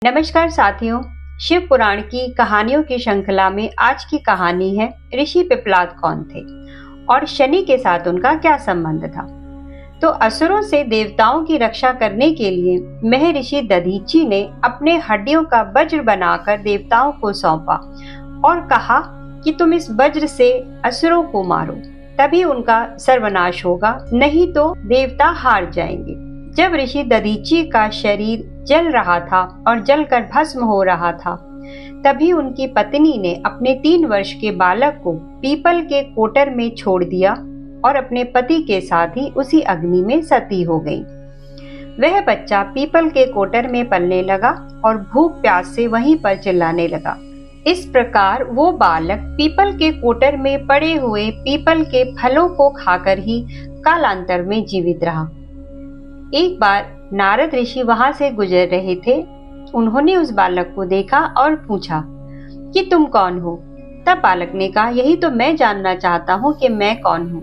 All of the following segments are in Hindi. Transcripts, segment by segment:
नमस्कार साथियों, शिव पुराण की कहानियों की श्रृंखला में आज की कहानी है ऋषि पिप्पलाद कौन थे और शनि के साथ उनका क्या संबंध था। तो असुरों से देवताओं की रक्षा करने के लिए महर्षि दधीची ने अपने हड्डियों का वज्र बनाकर देवताओं को सौंपा और कहा कि तुम इस वज्र से असुरों को मारो, तभी उनका सर्वनाश होगा, नहीं तो देवता हार जाएंगे। जब ऋषि दधीची का शरीर जल रहा था और जलकर भस्म हो रहा था, तभी उनकी पत्नी ने अपने 3 वर्ष के बालक को पीपल के कोटर में छोड़ दिया और अपने पति के साथ ही उसी अग्नि में सती हो गई। वह बच्चा पीपल के कोटर में पलने लगा और भूख प्यास से वहीं पर चिल्लाने लगा। इस प्रकार वो बालक पीपल के कोटर में पड़े हुए पीपल के फलों को खाकर ही कालांतर में जीवित रहा। एक बार नारद ऋषि वहां से गुजर रहे थे। उन्होंने उस बालक को देखा और पूछा कि तुम कौन हो। तब बालक ने कहा, यही तो मैं जानना चाहता हूँ कि मैं कौन हूँ।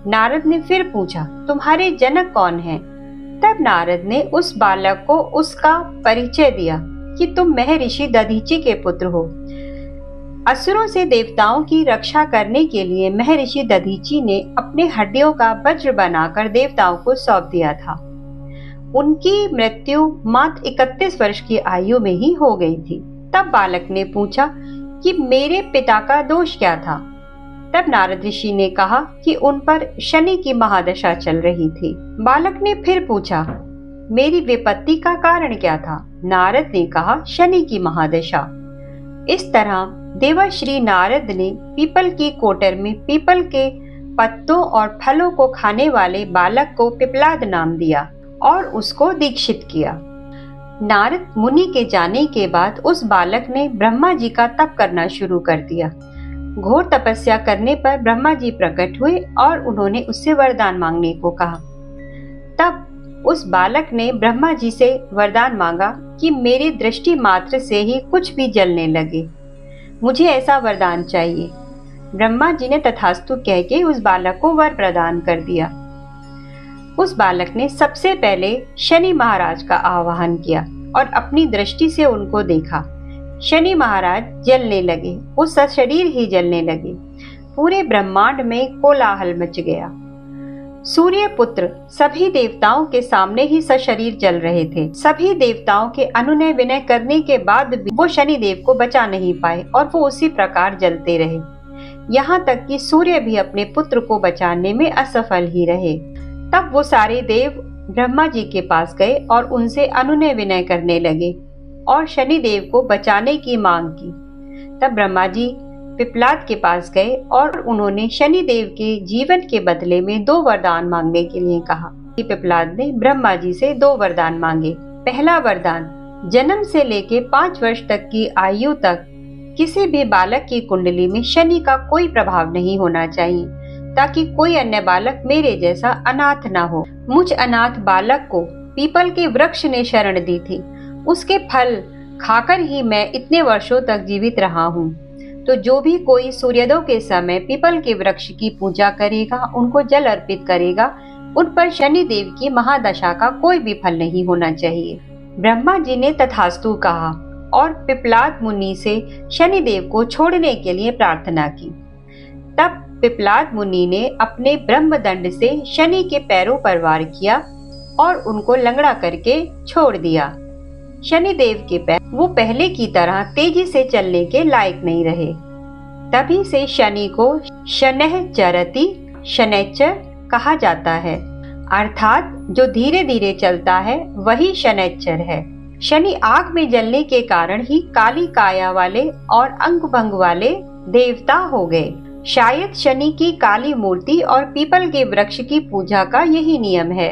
नारद ने फिर पूछा, तुम्हारे जनक कौन हैं? तब नारद ने उस बालक को उसका परिचय दिया कि तुम महर्षि दधीची के पुत्र हो। असुरों से देवताओं की रक्षा करने के लिए महर्षि दधीची ने अपने हड्डियों का वज्र बनाकर देवताओं को सौंप दिया था। उनकी मृत्यु मात्र 31 वर्ष की आयु में ही हो गई थी। तब बालक ने पूछा कि मेरे पिता का दोष क्या था। तब नारद ऋषि ने कहा कि उन पर शनि की महादशा चल रही थी। बालक ने फिर पूछा, मेरी विपत्ति का कारण क्या था? नारद ने कहा, शनि की महादशा। इस तरह देवर्षि नारद ने पीपल की कोटर में पीपल के पत्तों और फलों को खाने वाले बालक को पिप्पलाद नाम दिया और उसको दीक्षित किया। नारद मुनि के जाने के बाद उस बालक ने ब्रह्मा जी का तप करना शुरू कर दिया। घोर तपस्या करने पर ब्रह्मा जी प्रकट हुए और उन्होंने उससे वरदान मांगने को कहा। तब उस बालक ने ब्रह्मा जी से वरदान मांगा कि मेरी दृष्टि मात्र से ही कुछ भी जलने लगे, मुझे ऐसा वरदान चाहिए। ब्रह्मा जी ने तथास्तु कह के उस बालक को वर प्रदान कर दिया। उस बालक ने सबसे पहले शनि महाराज का आवाहन किया और अपनी दृष्टि से उनको देखा। शनि महाराज जलने लगे, वो सशरीर ही जलने लगे। पूरे ब्रह्मांड में कोलाहल मच गया। सूर्य पुत्र सभी देवताओं के सामने ही सशरीर जल रहे थे। सभी देवताओं के अनुनय विनय करने के बाद भी वो शनि देव को बचा नहीं पाए और वो उसी प्रकार जलते रहे। यहाँ तक कि सूर्य भी अपने पुत्र को बचाने में असफल ही रहे। तब वो सारे देव ब्रह्मा जी के पास गए और उनसे अनुनय विनय करने लगे और शनि देव को बचाने की मांग की। तब ब्रह्मा जी पिप्पलाद के पास गए और उन्होंने शनि देव के जीवन के बदले में 2 वरदान मांगने के लिए कहा। पिप्पलाद ने ब्रह्मा जी से 2 वरदान मांगे। पहला वरदान, जन्म से लेके 5 वर्ष तक की आयु तक किसी भी बालक की कुंडली में शनि का कोई प्रभाव नहीं होना चाहिए, ताकि कोई अन्य बालक मेरे जैसा अनाथ ना हो। मुझ अनाथ बालक को पीपल के वृक्ष ने शरण दी थी, उसके फल खाकर ही मैं इतने वर्षों तक जीवित रहा हूँ। तो जो भी कोई सूर्योदय के समय पीपल के वृक्ष की पूजा करेगा, उनको जल अर्पित करेगा, उन पर शनि देव की महादशा का कोई भी फल नहीं होना चाहिए। ब्रह्मा जी ने तथास्तु कहा और पिप्पलाद मुनि से शनि देव को छोड़ने के लिए प्रार्थना की। तब पिप्पलाद मुनि ने अपने ब्रह्मदंड से शनि के पैरों पर वार किया और उनको लंगड़ा करके छोड़ दिया। शनि देव के पैर वो पहले की तरह तेजी से चलने के लायक नहीं रहे। तभी से शनि को शनैश्चरति शनैश्चर कहा जाता है, अर्थात जो धीरे धीरे चलता है वही शनैश्चर है। शनि आग में जलने के कारण ही काली काया वाले और अंग भंग वाले देवता हो गए। शायद शनि की काली मूर्ति और पीपल के वृक्ष की पूजा का यही नियम है।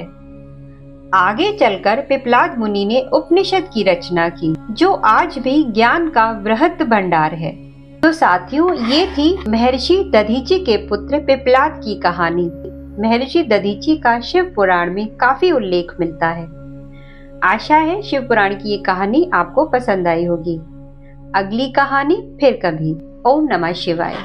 आगे चलकर पिप्पलाद मुनि ने उपनिषद की रचना की, जो आज भी ज्ञान का वृहत भंडार है। तो साथियों, ये थी महर्षि दधीची के पुत्र पिप्पलाद की कहानी। महर्षि दधीची का शिव पुराण में काफी उल्लेख मिलता है। आशा है शिव पुराण की ये कहानी आपको पसंद आई होगी। अगली कहानी फिर कभी। ओम नमः शिवाय।